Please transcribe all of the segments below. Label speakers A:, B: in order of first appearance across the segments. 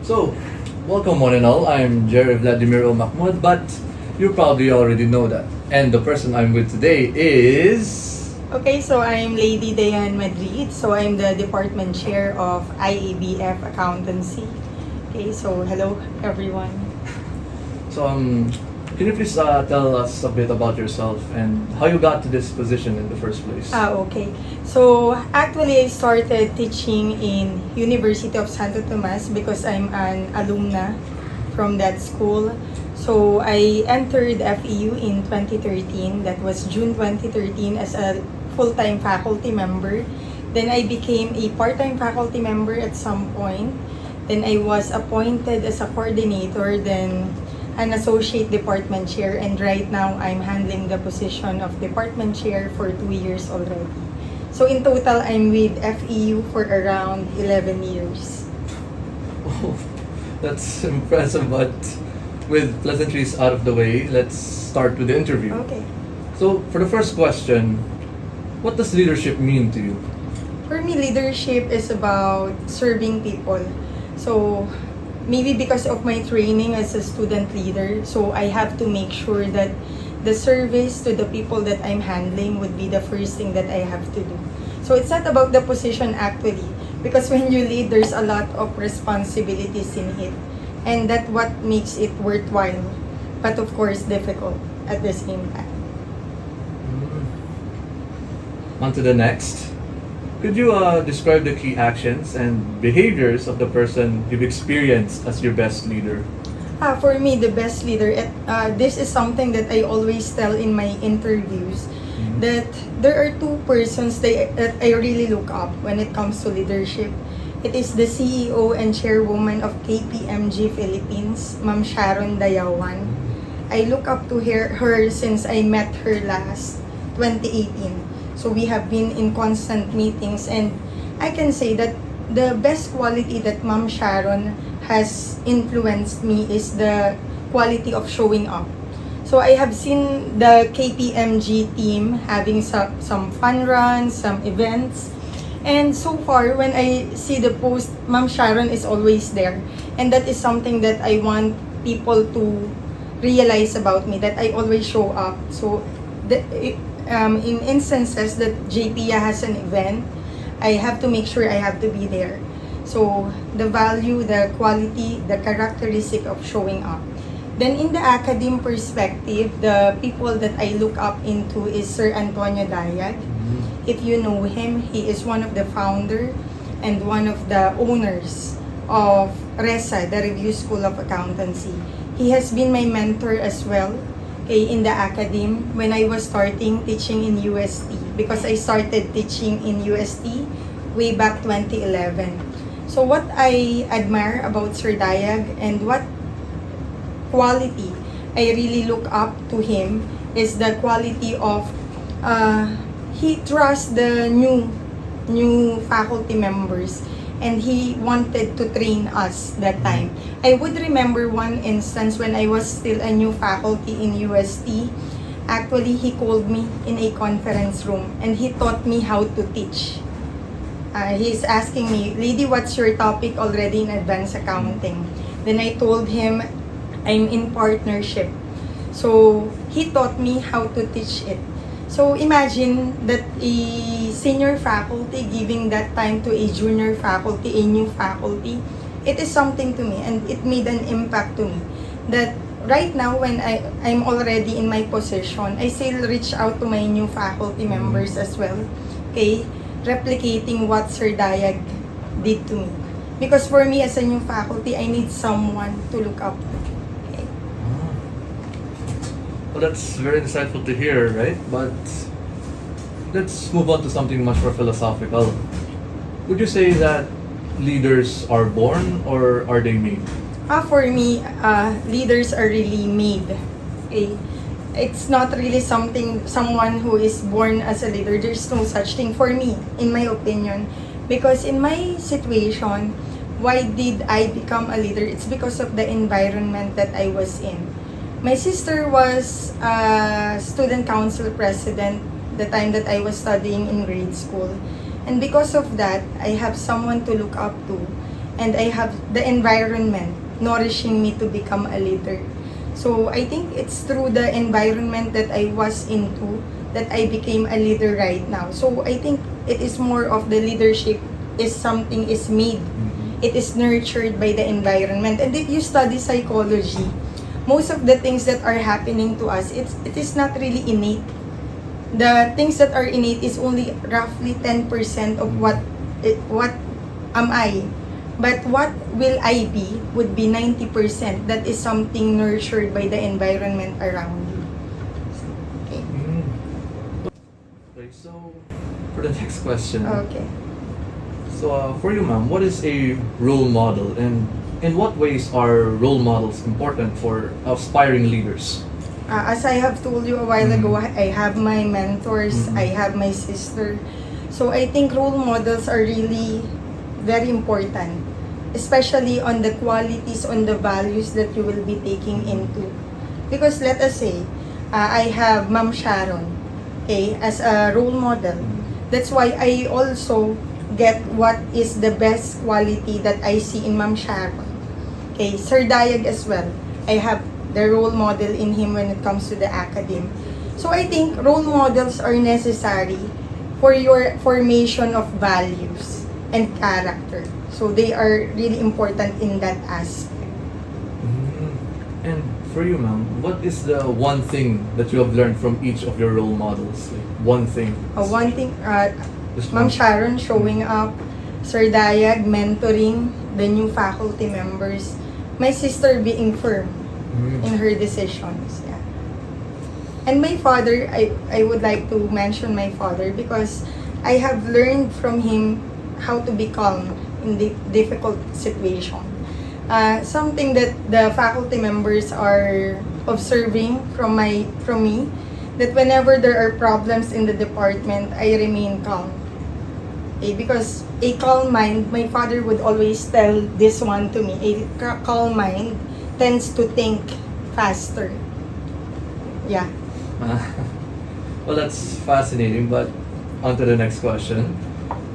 A: So, welcome one and all. I'm Jerry Vladimiro Mahmoud, but you probably already know that. And the person I'm with today is...
B: Okay, so I'm Lady Dianne Madrid. So I'm the Department Chair of IABF Accountancy. Okay, so hello everyone.
A: So, can you please tell us a bit about yourself and how you got to this position in the first place?
B: Okay. So actually I started teaching in University of Santo Tomas because I'm an alumna from that school. So I entered FEU in 2013. That was June 2013 as a full-time faculty member. Then I became a part-time faculty member at some point. Then I was appointed as a coordinator, then an associate department chair, and right now I'm handling the position of department chair for 2 years already. So in total, I'm with FEU for around 11 years.
A: Oh, that's impressive, but with pleasantries out of the way, let's start with the interview.
B: Okay.
A: So, for the first question, what does leadership mean to you?
B: For me, leadership is about serving people. So maybe because of my training as a student leader, so I have to make sure that the service to the people that I'm handling would be the first thing that I have to do. So it's not about the position actually, because when you lead, there's a lot of responsibilities in it. And that's what makes it worthwhile, but of course difficult at the same time.
A: On to the next. Could you describe the key actions and behaviors of the person you've experienced as your best leader?
B: For me, the best leader, this is something that I always tell in my interviews, that there are two persons that I really look up when it comes to leadership. It is the CEO and chairwoman of KPMG Philippines, Ma'am Sharon Dayawan. I look up to her since I met her last 2018. So we have been in constant meetings, and I can say that the best quality that Ma'am Sharon has influenced me is the quality of showing up. So I have seen the KPMG team having some fun runs, some events, and so far when I see the post, Ma'am Sharon is always there, and that is something that I want people to realize about me, that I always show up. So in instances that JPIA has an event, I have to make sure I have to be there. So the value, the quality, the characteristic of showing up. Then in the academe perspective, the people that I look up into is Sir Antonio Dayag. If you know him, he is one of the founder and one of the owners of RESA, the Review School of Accountancy. He has been my mentor as well, okay, in the academe when I was starting teaching in UST, because I started teaching in UST way back 2011. So what I admire about Sir Dayag and what quality I really look up to him is the quality of he trusts the new faculty members, and he wanted to train us that time. I would remember one instance when I was still a new faculty in UST. Actually, he called me in a conference room and he taught me how to teach. He's asking me, "Lady, what's your topic already in advanced accounting?" Then I told him, "I'm in partnership." So he taught me how to teach it. So imagine that a senior faculty giving that time to a junior faculty, a new faculty. It is something to me, and it made an impact to me. That right now when I'm already in my position, I still reach out to my new faculty members as well. Okay? Replicating what Sir Dayag did to me. Because for me as a new faculty, I need someone to look up to.
A: Well, that's very insightful to hear, right? But let's move on to something much more philosophical. Would you say that leaders are born or are they made?
B: For me, leaders are really made. Okay? It's not really someone who is born as a leader. There's no such thing for me, in my opinion. Because in my situation, why did I become a leader? It's because of the environment that I was in. My sister was a student council president the time that I was studying in grade school. And because of that, I have someone to look up to. and I have the environment nourishing me to become a leader. So I think it's through the environment that I was into that I became a leader right now. So I think it is more of the leadership is something is made. It is nurtured by the environment. And if you study psychology, most of the things that are happening to us, it is not really innate. The things that are innate is only roughly 10% of what am I. But what will I be would be 90%. That is something nurtured by the environment around you. Okay.
A: Okay, so for the next question.
B: Okay.
A: So for you, ma'am, what is a role model, and in what ways are role models important for aspiring leaders?
B: As I have told you a while ago, I have my mentors, I have my sister. So I think role models are really very important, especially on the qualities, on the values that you will be taking into. Because let us say, I have Ma'am Sharon, okay, as a role model. That's why I also get what is the best quality that I see in Ma'am Sharon. Okay, Sir Dayag as well. I have the role model in him when it comes to the academe. So I think role models are necessary for your formation of values and character. So they are really important in that aspect.
A: And for you, ma'am, what is the one thing that you have learned from each of your role models? Like one thing.
B: One thing,
A: Just
B: Ma'am
A: one.
B: Sharon showing up, Sir Dayag mentoring the new faculty members, my sister being firm in her decisions. Yeah. And my father, I would like to mention my father because I have learned from him how to be calm in the difficult situation. Something that the faculty members are observing from me, that whenever there are problems in the department, I remain calm. Because a calm mind, my father would always tell this one to me, a calm mind tends to think faster. Yeah.
A: Well, that's fascinating, but on to the next question.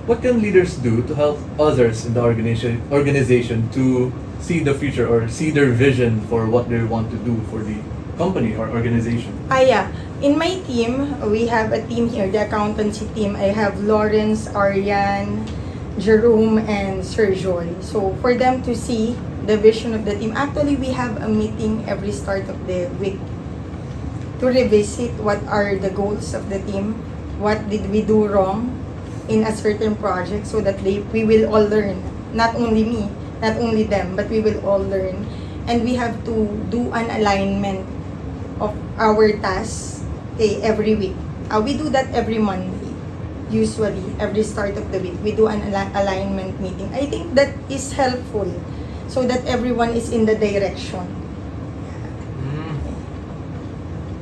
A: What can leaders do to help others in the organization to see the future or see their vision for what they want to do for the company or organization?
B: Yeah. In my team, we have a team here, the accountancy team. I have Lawrence, Ariane, Jerome, and Sir Joy. So for them to see the vision of the team, actually we have a meeting every start of the week to revisit what are the goals of the team, what did we do wrong in a certain project, so that we will all learn. Not only me, not only them, but we will all learn. And we have to do an alignment of our tasks every week. We do that every Monday, usually, every start of the week. We do an alignment meeting. I think that is helpful so that everyone is in the direction.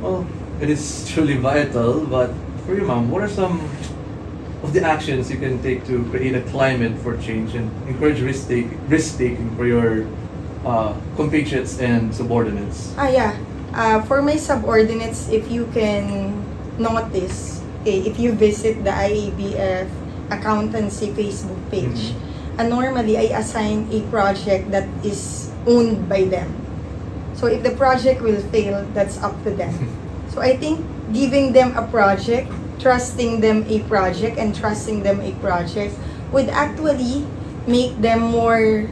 A: Well, it is truly vital, but for you, ma'am, what are some of the actions you can take to create a climate for change and encourage risk-taking for your compatriots and subordinates?
B: For my subordinates, if you can notice, if you visit the IABF Accountancy Facebook page, normally I assign a project that is owned by them. So if the project will fail, that's up to them. So I think giving them a project, trusting them a project, and trusting them a project would actually make them more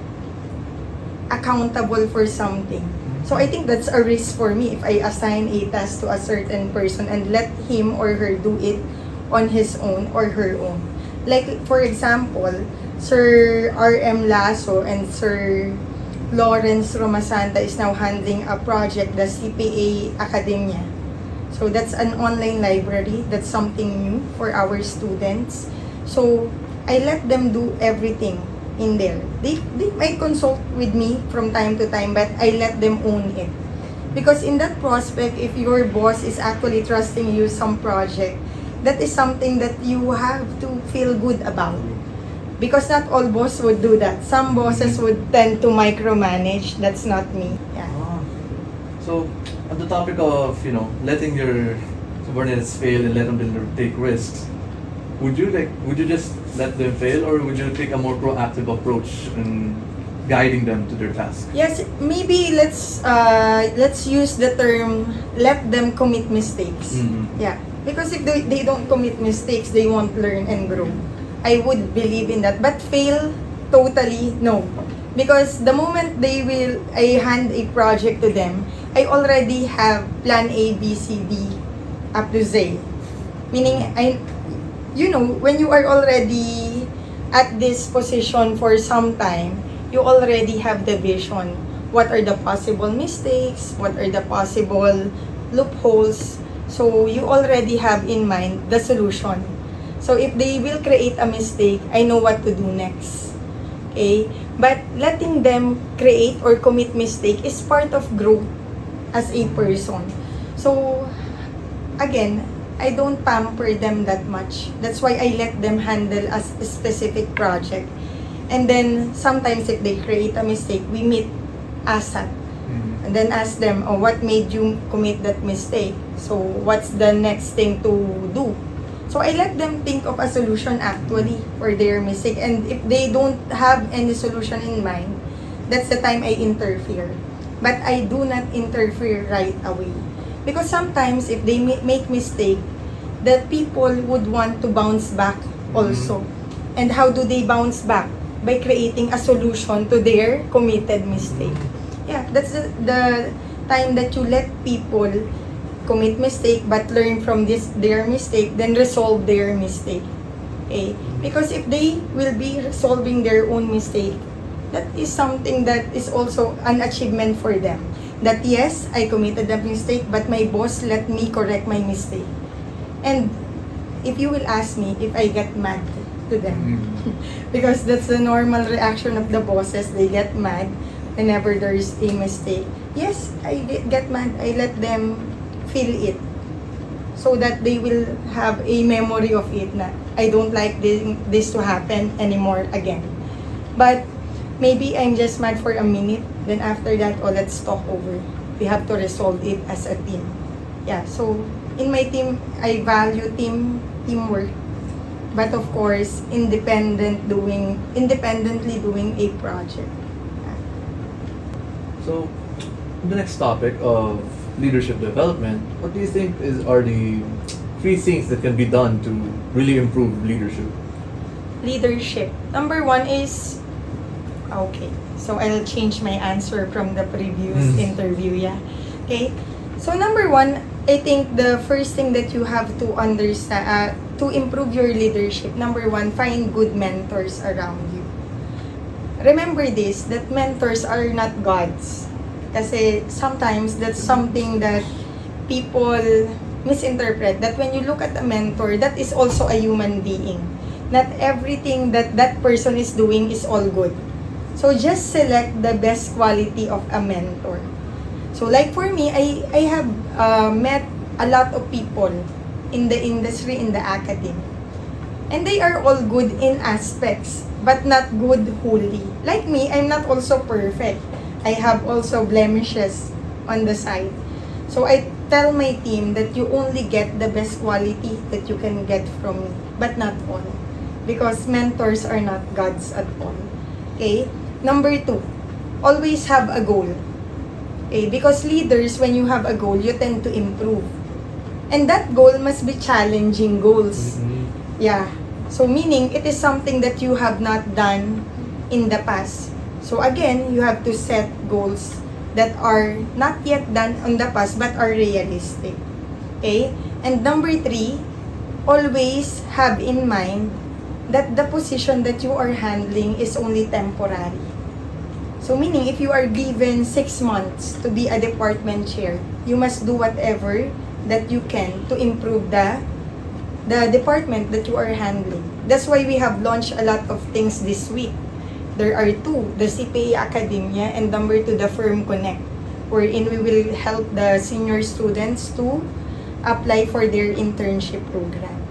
B: accountable for something. So I think that's a risk for me if I assign a task to a certain person and let him or her do it on his own or her own. Like for example, Sir R.M. Lasso and Sir Lawrence Romasanta is now handling a project, the CPA Academia. So that's an online library. That's something new for our students. So I let them do everything in there. They might consult with me from time to time, but I let them own it. Because in that prospect, if your boss is actually trusting you some project, that is something that you have to feel good about. Because not all bosses would do that. Some bosses would tend to micromanage. That's not me. Yeah.
A: So, on the topic of, letting your subordinates fail and letting them take risks, would you just let them fail, or would you take a more proactive approach in guiding them to their task?
B: Yes, maybe let's use the term let them commit mistakes. Yeah, because if they don't commit mistakes, they won't learn and grow. I would believe in that, but fail totally no, because the moment I hand a project to them, I already have plan A, B, C, D up to Z. Meaning when you are already at this position for some time, you already have the vision. What are the possible mistakes? What are the possible loopholes? So you already have in mind the solution. So if they will create a mistake, I know what to do next. Okay? But letting them create or commit mistake is part of growth as a person. So again, I don't pamper them that much. That's why I let them handle a specific project. And then sometimes if they create a mistake, we meet ASAP. And then ask them, oh, what made you commit that mistake? So what's the next thing to do? So I let them think of a solution actually for their mistake. And if they don't have any solution in mind, that's the time I interfere. But I do not interfere right away. Because sometimes if they make mistake, that people would want to bounce back also. And how do they bounce back? By creating a solution to their committed mistake. Yeah, that's the time that you let people commit mistake but learn from their mistake, then resolve their mistake. Okay? Because if they will be resolving their own mistake, that is something that is also an achievement for them. That yes, I committed a mistake, but my boss let me correct my mistake. And if you will ask me if I get mad to them, because that's the normal reaction of the bosses, they get mad whenever there is a mistake. Yes, I get mad. I let them feel it so that they will have a memory of it na I don't like this to happen anymore again. But maybe I'm just mad for a minute, then after that, let's talk over. We have to resolve it as a team. Yeah, so in my team, I value teamwork. But of course, independently doing a project.
A: So, the next topic of leadership development, what do you think are the 3 things that can be done to really improve leadership?
B: Leadership. Number 1 is, okay, so I'll change my answer from the previous interview, yeah. Okay, so number 1, I think the first thing that you have to understand, to improve your leadership, number 1, find good mentors around you. Remember this, that mentors are not gods. Kasi sometimes that's something that people misinterpret, that when you look at a mentor, that is also a human being. Not everything that person is doing is all good. So just select the best quality of a mentor. So like for me, I have met a lot of people in the industry, in the academy. And they are all good in aspects, but not good wholly. Like me, I'm not also perfect. I have also blemishes on the side. So I tell my team that you only get the best quality that you can get from me, but not all. Because mentors are not gods at all. Okay? Number 2, always have a goal. Okay? Because leaders, when you have a goal, you tend to improve. And that goal must be challenging goals. Yeah. So meaning, it is something that you have not done in the past. So again, you have to set goals that are not yet done in the past but are realistic. Okay? And number 3, always have in mind that the position that you are handling is only temporary. So meaning, if you are given 6 months to be a department chair, you must do whatever that you can to improve the department that you are handling. That's why we have launched a lot of things this week. There are 2, the CPA Academia, and number 2, the Firm Connect, wherein we will help the senior students to apply for their internship program.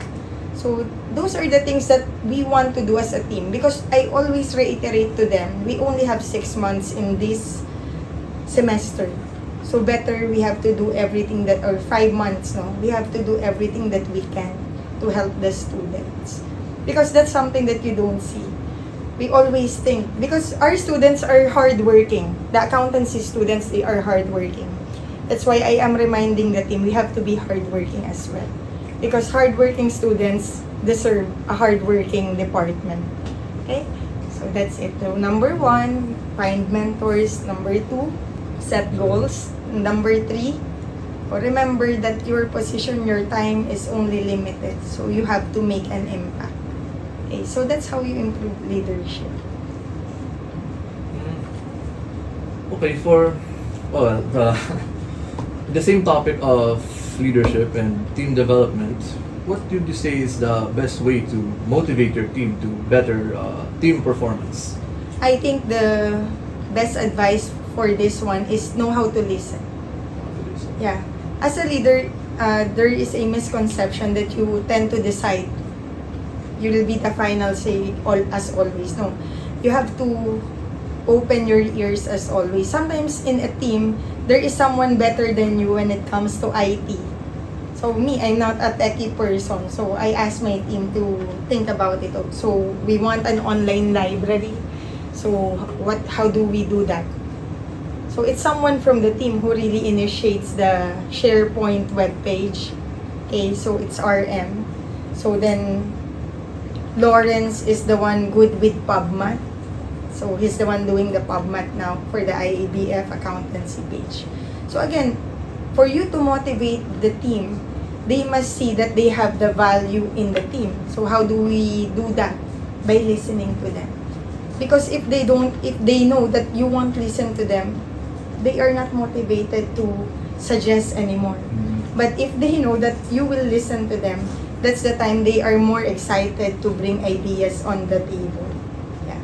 B: So those are the things that we want to do as a team, because I always reiterate to them, we only have 6 months in this semester. So better we have to do everything that, or 5 months, no? We have to do everything that we can to help the students. Because that's something that you don't see. We always think, because our students are hardworking. The accountancy students, they are hardworking. That's why I am reminding the team, we have to be hardworking as well. Because hardworking students deserve a hardworking department. Okay? So that's it. So number 1, find mentors. Number 2, set goals. Number 3, remember that your position, your time is only limited. So you have to make an impact. Okay? So that's how you improve leadership.
A: Okay, for the same topic of leadership and team development, what would you say is the best way to motivate your team to better team performance?
B: I think the best advice for this one is know how to listen. Yeah. As a leader, there is a misconception that you tend to decide. You will be the final say as always. No. You have to open your ears as always. Sometimes in a team, there is someone better than you when it comes to IT. So me, I'm not a techie person. So I asked my team to think about it. So we want an online library. So how do we do that? So it's someone from the team who really initiates the SharePoint webpage. Okay, so it's RM. So then Lawrence is the one good with PubMat. So he's the one doing the PubMat now for the IABF Accountancy page. So again, for you to motivate the team, they must see that they have the value in the team. So how do we do that? By listening to them. Because if they know that you won't listen to them, they are not motivated to suggest anymore. But if they know that you will listen to them, that's the time they are more excited to bring ideas on the table. Yeah.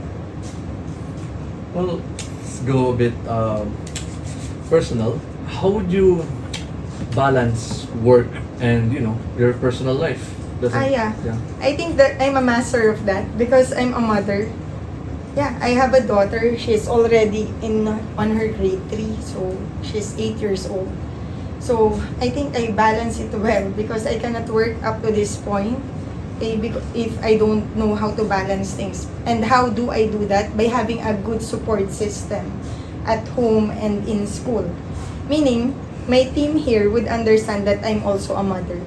A: Well, let's go a bit personal. How would you balance work and your personal life?
B: Yeah. I think that I'm a master of that because I'm a mother. Yeah, I have a daughter. She's already on her grade 3, so she's 8 years old. So I think I balance it well because I cannot work up to this point if I don't know how to balance things. And how do I do that? By having a good support system at home and in school. Meaning, my team here would understand that I'm also a mother.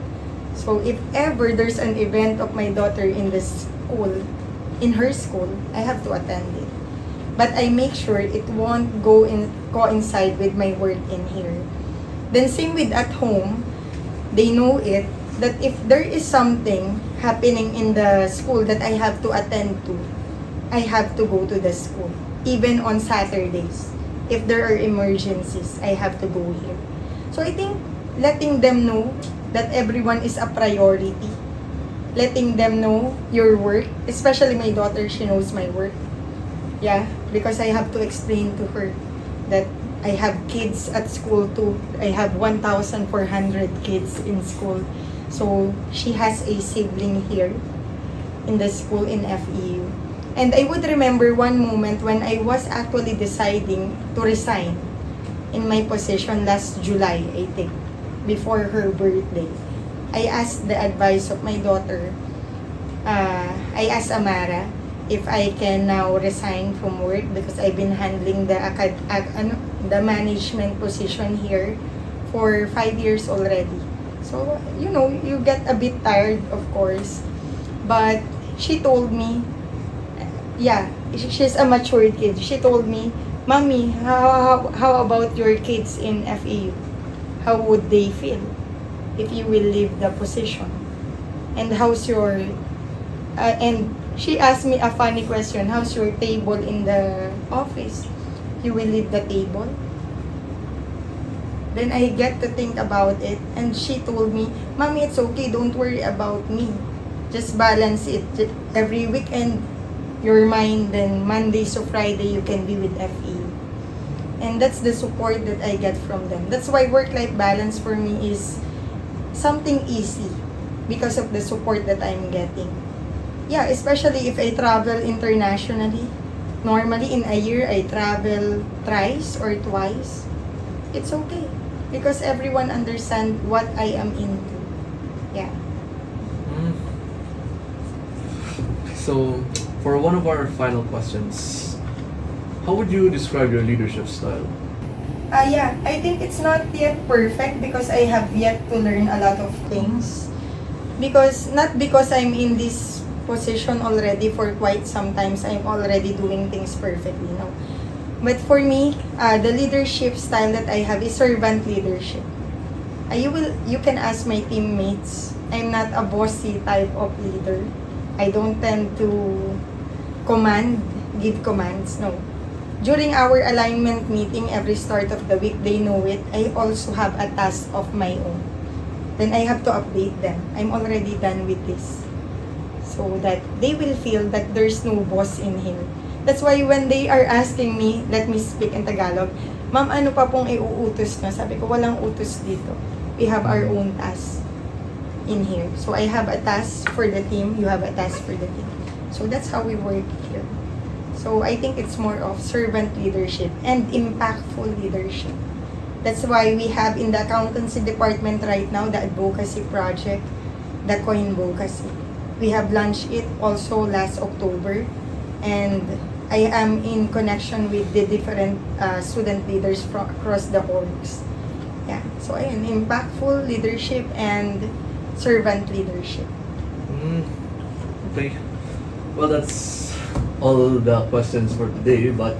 B: So if ever there's an event of my daughter in her school, I have to attend it. But I make sure it won't coincide with my work in here. Then same with at home, they know it, that if there is something happening in the school that I have to attend to, I have to go to the school. Even on Saturdays, if there are emergencies, I have to go here. So I think letting them know that everyone is a priority, letting them know your work, especially my daughter, she knows my work. Yeah, because I have to explain to her that I have kids at school too. I have 1,400 kids in school. So she has a sibling here in the school in FEU. And I would remember one moment when I was actually deciding to resign in my position last July, I think, before her birthday. I asked the advice of my daughter. I asked Amara if I can now resign from work because I've been handling the management position here for 5 years already. So, you get a bit tired, of course. But she told me, she's a mature kid. She told me, Mommy, how about your kids in FEU? How would they feel if you will leave the position? And how's your... and she asked me a funny question. How's your table in the office? You will leave the table? Then I get to think about it. And she told me, Mommy, it's okay. Don't worry about me. Just balance it. Every weekend, your mind. Then Mondays to Friday, you can be with FE. And that's the support that I get from them. That's why work-life balance for me is something easy because of the support that I'm getting. Yeah, especially if I travel internationally. Normally in a year, I travel thrice or twice. It's okay because everyone understands what I am into. Yeah.
A: So, for one of our final questions, how would you describe your leadership style?
B: Yeah, I think it's not yet perfect because I have yet to learn a lot of things. Not because I'm in this position already for quite some times, I'm already doing things perfectly, no. But for me, the leadership style that I have is servant leadership. You can ask my teammates. I'm not a bossy type of leader. I don't tend to give commands, no. During our alignment meeting every start of the week, they know it. I also have a task of my own. Then I have to update them. I'm already done with this. So that they will feel that there's no boss in here. That's why when they are asking me, let me speak in Tagalog, Ma'am, ano pa pong iuutos nyo? Sabi ko, walang utos dito. We have our own task in here. So I have a task for the team, you have a task for the team. So that's how we work here. So I think it's more of servant leadership and impactful leadership. That's why we have in the accountancy department right now the advocacy project, the coinvocacy. We have launched it also last October, and I am in connection with the different student leaders across the orgs. Yeah, so ayun, impactful leadership and servant leadership.
A: Okay. Well, that's all the questions for today, but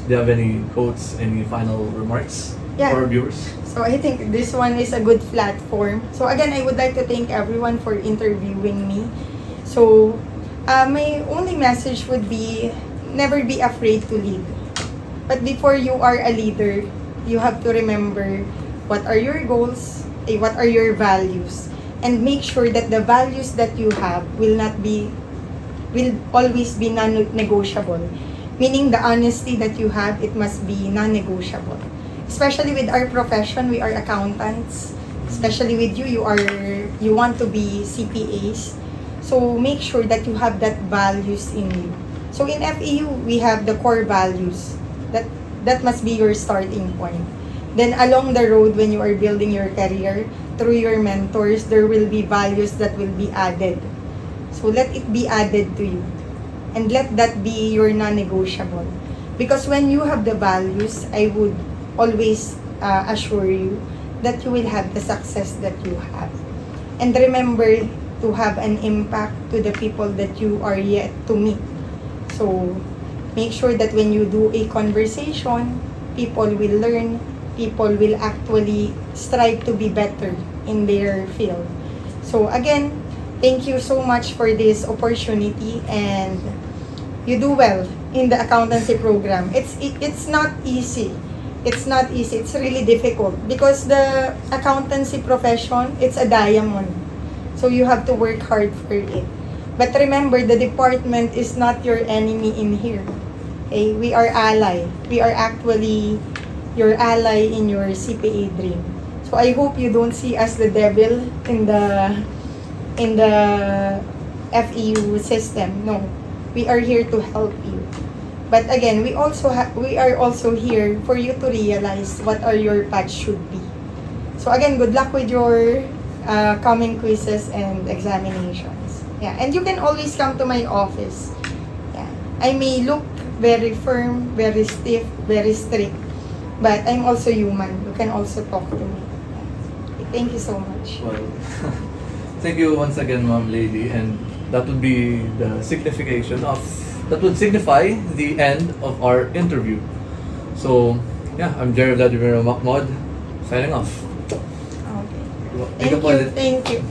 A: do you have any quotes, any final remarks for our viewers?
B: So I think this one is a good platform. So again, I would like to thank everyone for interviewing me. So my only message would be, never be afraid to lead. But before you are a leader, you have to remember what are your goals, what are your values, and make sure that the values that you have will always be non-negotiable. Meaning the honesty that you have, it must be non-negotiable. Especially with our profession, we are accountants. Especially with you you want to be CPAs. So make sure that you have that values in you. So in FEU, we have the core values. That must be your starting point. Then along the road, when you are building your career, through your mentors, there will be values that will be added. So let it be added to you. And let that be your non-negotiable. Because when you have the values, I would always assure you that you will have the success that you have. And remember to have an impact to the people that you are yet to meet. So make sure that when you do a conversation, people will learn, people will actually strive to be better in their field. So again, thank you so much for this opportunity, and you do well in the accountancy program. It's not easy. It's not easy. It's really difficult because the accountancy profession, it's a diamond. So you have to work hard for it. But remember, the department is not your enemy in here. Okay? We are ally. We are actually your ally in your CPA dream. So I hope you don't see us the devil in the FEU system. No. We are here to help you. But again, we are also here for you to realize what are your paths should be. So again, good luck with your coming quizzes and examinations. Yeah, and you can always come to my office. Yeah, I may look very firm, very stiff, very strict, but I'm also human. You can also talk to me. Yeah. Thank you so much.
A: Well, thank you once again, Ma'am Lady, and that would be the that would signify the end of our interview. So, yeah, I'm Jerry Vladimir Macmod, signing off.
B: Okay. Thank you.